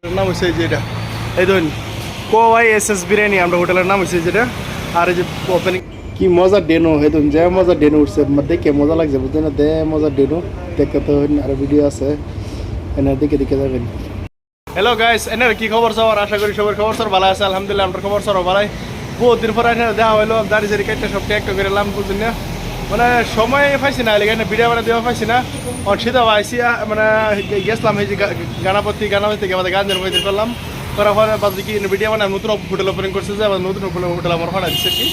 নাম হচ্ছে যেটা এই ধরুন কোয়াই এস বিরিয়ানি আমরা হোটেলের নাম হচ্ছে যেটা আর এই যে ওপেনিং কি মজা ডেনো এই ধরুন যে মজা ডেনো উঠছে দেখে মজা লাগছে বুঝলেন না দে মজা ডেনো দেখে তো আর ভিডিও আছে এনার দিকে দিকে যাবেন। হ্যালো গাইস এনার কি খবর সবার আশা করি সবার খবর সর ভালো আছে আলহামদুলিল্লাহ আমার খবর সর ভালো বহুত দিন পর এখানে দেখা হলো দাঁড়িয়ে সারি কাটতে সব ট্যাগ করে এলাম বুঝলেন না মানে সময় পাইছি না এখানে ভিডিও বানা দেওয়া পাইছি না অসুবিধা পাইছি মানে গেছিলাম এই যে গানাপতি থেকে আমাদের গান বইতে করলাম করার পরে বাদ কি ভিডিও বানায় নতুন হোটেল ওপেনিং করছে যে নতুন হোটেল আমার ভাড়া দিচ্ছে কি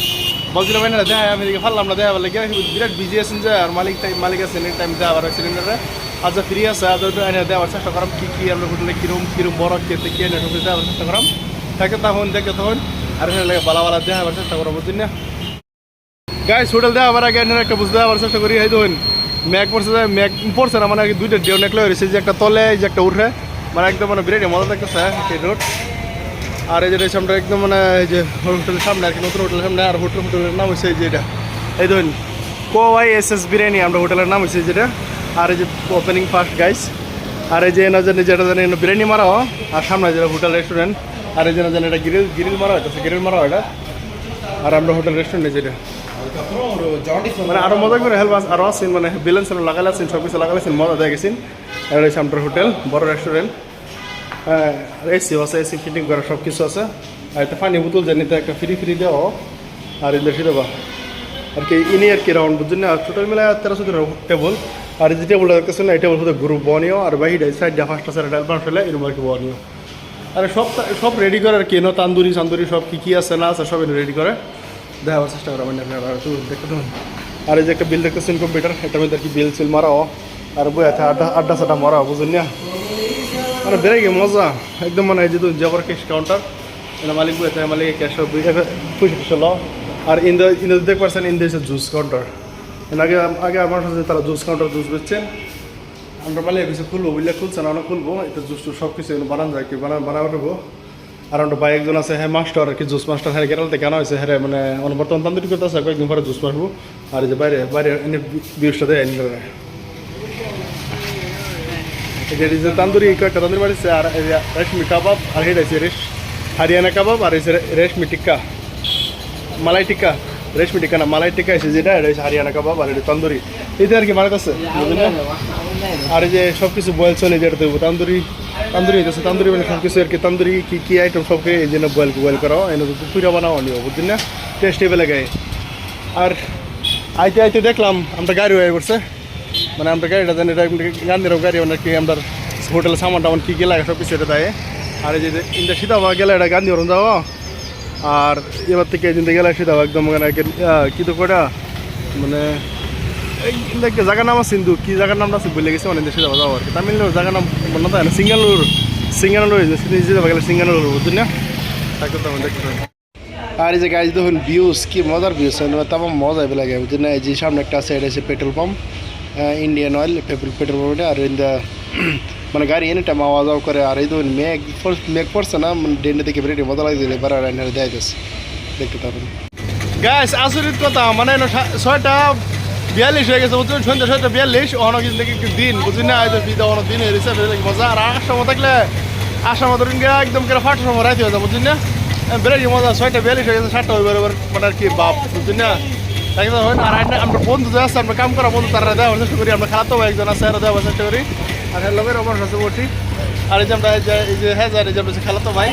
বলছিলাম না দেখা আমি এদিকে ফারলাম না দেখা লাগে বিরাট বিজি আছেন যে আর মালিক আছে এনি টাইম দেওয়া আর সিলিন্ডারে আজ ফ্রি আছে আজ এনে দেওয়ার চেষ্টা করাম কি আমরা হোটেলে কিরম বড় খেতে কি এনে ঢুকে দেওয়ার চেষ্টা করাম তাকে তখন আর এখানে লাগে বালা দেওয়ার চেষ্টা করা বুঝছেন না গাইস হোটেল দেওয়ার আগে এনে একটা বুঝতে দেওয়ার চেষ্টা করি এই ধরুন ম্যাগ পড়ছে ম্যাগ পড়ছে না মানে দুইটা ডেউ নেকলে হয়েছে যে একটা তলে যে একটা উঠে মানে একদম মানে বিরাট মজা দেখতেছে সেই রোড আর এই যে আমরা একদম মানে এই যে হোটেলের সামনে আর কি নতুন হোটেলের সামনে আর হোটেলের নাম হচ্ছে যে এটা এই ধরুন কোয়াই এস বিরিয়ানি আমরা হোটেলের নাম হচ্ছে যেটা আর এই যে ওপেনিং ফার্স্ট গাইস আর এই যে না জানি যেটা জানি বিরিয়ানি মারা আর সামনে যেটা হোটেল রেস্টুরেন্ট আর এই যে না জানি এটা গ্রিল মারা হইতেছে গ্রিল মারা এটা আর আমরা হোটেল রেস্টুরেন্টে যেটা মানে আরো মজা করে হেল্প আরো আছেন মানে ব্যালেন্স লাগালে আছেন সব কিছু লাগালেছেন মজা দিয়ে গেছেন আর এই সামটার হোটেল বড় রেস্টুরেন্ট হ্যাঁ এসি আছে এসি ফিটিং করা সব কিছু আছে আর একটা পানি বোতল জানিতে একটা ফ্রি দেওয়া আর এই দেশে দেবা আর কি ইনি আর কি রাউন্ড বুঝছেন না টোটাল মিলে 1300 টেবল আর এই যে টেবলটা দেখতেছেন না এই টেবল হতে গ্রুপ বনিও আর বাহিরে সাইডটা ফার্স্টটা সাইড অ্যালবান্স হলে এরকম আর কি বনিও আর সব রেডি করে আর কি তান্দুরি সব কি আছে না আছে সব রেডি করে দেখাবার চেষ্টা করা মানে আপনারা একটু দেখতে দেবেন আর এই যে একটা বিল দেখতেছেন কম্পিউটার এটার মধ্যে আর কি বিল সিল মারাও আর বই আছে আড্ডা সাড্ডা মারাও বুঝলেন না মানে বেড়ে গে মজা একদম মানে যেহেতু যাবার ক্যাশ কাউন্টার এটা মালিক বই আছে মালিক ক্যাশ পয়সা ল আর ইন্দো দেখতে পারছেন ইন্দো হচ্ছে জুস কাউন্টার আগে আমার সাথে তারা জুস কাউন্টার জুস বেচছেন আমরা মালিক কিছু খুলবো বুঝলে খুলছে না আমরা খুলবো এটা জুস টুস সব কিছু বানানো যায় কি বানাবো আর আমরা ভাই একজন আছে হ্যাঁ মাস্টার আর কি জুস মাস্টার হ্যাঁ গেরাল থেকে কেন হয়েছে হ্যাঁ মানে বর্তমান তান্দুরি করতে আছে কয়েকদিন পরে জুস মারবো আর এই যে বাইরে এনে বিউসটা দেয় যে তান্দুরি কয়েকটা তান্দুরি বাড়িছে আর রেশমি কাবাব আর এটা আছে হারিয়ানা কাবাব আর এই রেশমি টিক্কা মালাই টিক্কা রেশমি টিক্কা না মালাই টিক্কা এসে যেটা এটা হচ্ছে হারিয়ানা কাবাব আর এটা তন্দুরি এইটা আর কি বানাইতেছে আর এই যে সব কিছু বয়েল চলে যেটা দেবো তান্দুরি হইতেছে তান্দুরি মানে সব কিছু আর কি তান্দুরি কি আইটেম সবকে এই জন্য বয়েল করাও এনে পুরা বানাও নিও বুঝছেন না টেস্ট এবে লাগাই আর আইতে দেখলাম আমরা গাড়ি হয়ে পড়ছে মানে আমরা গাড়িটা জানি এটা গান্ধীরাও গাড়ি মানে কি আমরা হোটেলের সামান টামান কি লাগে সব কিছু এটা দেয় আর এই যে ইন্দা সীতাবা গেলে এটা গান্ধী হরণ যাওয়া আর এবার থেকে এই দিন গেলে সীতাবা একদম মানে কি তো কটা মানে এই একটা জায়গার নাম আছে কিন্তু কি জায়গার নামটা আছে বলে গেছে মানে সীতাবা যাওয়া আর কি তামিলনাড়ুর জায়গার নাম মনে হয় না সিঙ্গানুর যেতে গেলে সিঙ্গানুর বুঝছেন না তাকে তো দেখতে আর এই যে গাড়ি দেখুন ভিউজ কি মজার ভিউজ তেমন মজা এবে লাগে বুঝছেন না এই যে সামনে একটা আছে এটা হচ্ছে petrol pump Indian oil petrol পাম্পে আর মানে গাড়ি এনে টাইম আওয়াজ করে আর এই ধরুন মেঘ পড়ছে না মানে ডেন্ডে থেকে বেরিয়ে মজা লাগছে এবার দেয় গেছে দেখতে পাবেন গ্যাস আসরিত কথা মানে 6:42 হয়ে গেছে বুঝছেন সন্ধ্যা 6:42 অনেক কিন্তু দিন বুঝছেন না অনেক দিন হয়েছে মজা আর আসামো থাকলে আসামো ধরুন একদম করে ফাটার সময় রাইতে হয়ে যায় বুঝছেন না বেড়ে মজা 6:42 হয়ে গেছে 7টা হয়ে মানে আর কি বাপ বুঝছেন না তাই আর আমরা বন্ধু যে আছে আমরা কাম করা বন্ধু তারা দেওয়ার চেষ্টা করি আমরা খারাপ একজন আছে আর দেওয়ার চেষ্টা করি আর হ্যাঁ লোকের আমার কাছে বসি আর এই যে আমরা এই যে হ্যাঁ এই যে আমরা খেলাতো ভাই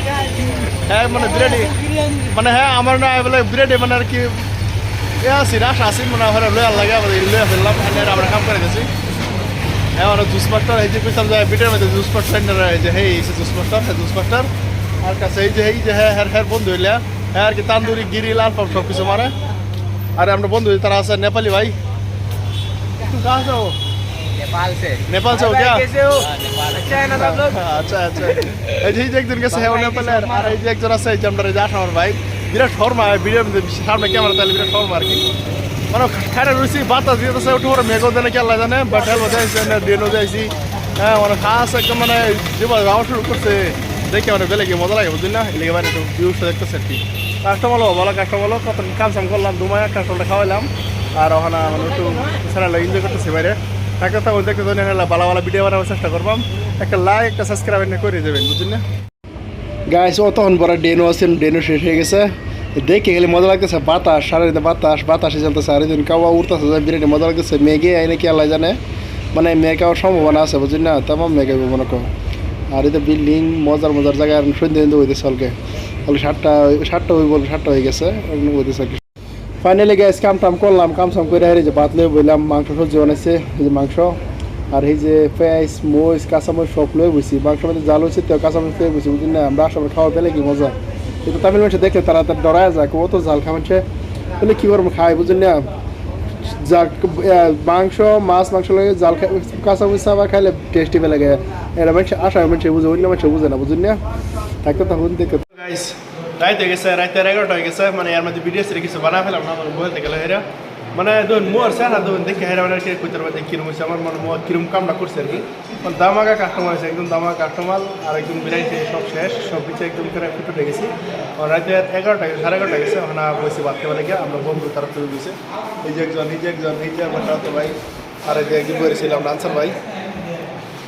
হ্যাঁ মানে বিরিয়ানি মানে হ্যাঁ আমার না বলে বিরিয়ানি মানে আর কি আছি আশা আছি মানে লয়াল লাগে আমরা লয়া ফেললাম আমরা কাম করে গেছি হ্যাঁ আমরা জুস মাস্টার এই যে কইতাম যে বিটের মধ্যে জুস মাস্টার এই যে এই জুস মাস্টার আর কাছে এই যে হ্যাঁ বন্ধু হইলে হ্যাঁ আর কি তান্দুরি গিরিল আর সব কিছু মারে अरे हम बंधु तरह से नेपाली भाई तुम कहाँ से हो नेपाल से हो क्या कैसे हो अच्छा है ना सब लोग अच्छा एक दिन कैसे है नेपाल আর এই যে একজন আছে এই যে আমরা যাস আমার ভাই বিরাট শর্মা ভিডিওর মধ্যে সামনে ক্যামেরা তাহলে বিরাট শর্মা আর কি মানে খানা রুচি বাতাস দিতেছে উঠে পরে মেঘও জানে কি আল্লাহ জানে বাট হেল যাইছে না ডেনো যাইছি হ্যাঁ মানে খাস একদম মানে যেভাবে যাওয়া শুরু করছে দেখে মানে বেলে গিয়ে মজা লাগে বুঝলি না এলাকা মানে একটু ভিউসটা দেখতেছে আর কি কাস্টমার ভালো কাস্টমার কত কাম সাম করলাম 2 মাস কাস্টমারটা খাওয়াইলাম আর ওখানে মানে একটু ছেলেরা এনজয় করতেছে বাইরে থাকতে থাকুন দেখতে তো ভালো ভালো ভিডিও বানাবার চেষ্টা করবাম একটা লাইক একটা সাবস্ক্রাইব করে দেবেন বুঝলেন না গাইস অতক্ষণ বড় ডেনো আছেন ডেনো শেষ হয়ে গেছে দেখে গেলে মজা লাগতেছে বাতাস সারাদিনে বাতাসে চলতেছে আর দিন কাওয়া উঠতেছে বিরিয়ানি মজা লাগতেছে মেঘে আইনে কি আল্লাহ জানে মানে মেঘ হওয়ার সম্ভাবনা আছে বুঝলেন না তেমন মেঘ হইব মনে করো আর এই তো বিল্ডিং মজার জায়গায় সন্ধ্যে কিন্তু হইতেছে অলকে বলে 7টা হয়ে গেছে হইতেছে আর কি ফাইনালি গ্যাস কাম টাম করলাম কাম সাম করে এই যে ভাত লয়ে বললাম মাংস সবজি বানাইছে এই যে মাংস আর এই যে পেঁয়াজ মরিচ কাঁচামরিচ সব লয়ে বসি মাংস মধ্যে জাল হয়েছে তো কাঁচামরিচ লয়ে বসি বুঝলি না আমরা সবাই খাওয়া পেলে কি মজা কিন্তু তামিল মানুষ দেখলে তারা তার ডরায় যায় কত জাল খাওয়াচ্ছে তাহলে কী করবো খাই বুঝলি না যা মাংস লাগে জাল খাই কাঁচামরিচ আবার খাইলে টেস্টি পেলে গে এটা মানুষ আশা মানুষ বুঝে অন্য মানুষ বুঝে না বুঝলি না থাকতে তখন দেখতে রাইতে গেছে রাইতে 11টা হয়ে গেছে মানে এর মধ্যে ভিডিও সেরে কিছু বানা ফেলাম না আমার মোবাইল থেকে হেরা মানে ধরুন মোর স্যার না ধরুন দেখে হেরা মানে কইতে পারবে কিরম হয়েছে আমার মনে কিরম কামটা করছে আর কি দামাকা কাস্টমার আছে একদম দামাকা কাস্টমার আর একদম বিরিয়ানি সব শেষ সব কিছু একদম করে ফুটে গেছি আর রাইতে 11টা 11:30 গেছে ওখানে বসে ভাত খেয়ে গিয়ে আমরা বন্ধু তারা তুলে দিয়েছে এই যে একজন আমার সাথে ভাই আর এই যে একজন বেরিয়েছিলাম আনসার ভাই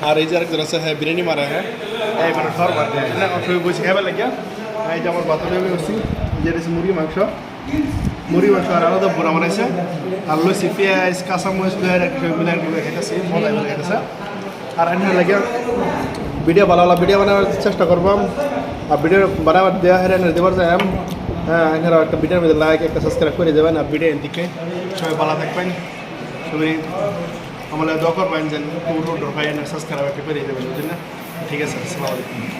আর এই যে আরেকজন আছে হ্যাঁ বিরিয়ানি মারা হ্যাঁ এই মানে ঠর মারতে না সবাই বসে খাবার লাগিয়া এই যে আমার বাথরুমে আমি বসছি যে রয়েছে মুরগি মাংস আর আলাদা বোনা বানাইছে আর লইছি পেঁয়াজ কাঁচামরিচ মিলাই খেতেছি মজা মিলে খেতেছে আর এনে লাগে ভিডিও ভালো ভিডিও বানাবার চেষ্টা করবাম আর ভিডিও বানাবার দেওয়া হেরে দেবার যায় হ্যাঁ এখানে একটা ভিডিওর মধ্যে লাইক একটা সাবস্ক্রাইব করে দেবেন আর ভিডিও দিকে সবাই ভালো থাকবেন সবাই আমাদের দোয়া করবেন যে সাবস্ক্রাইব একটা করে দেবেন বুঝলেন না ঠিক আছে আসসালামু আলাইকুম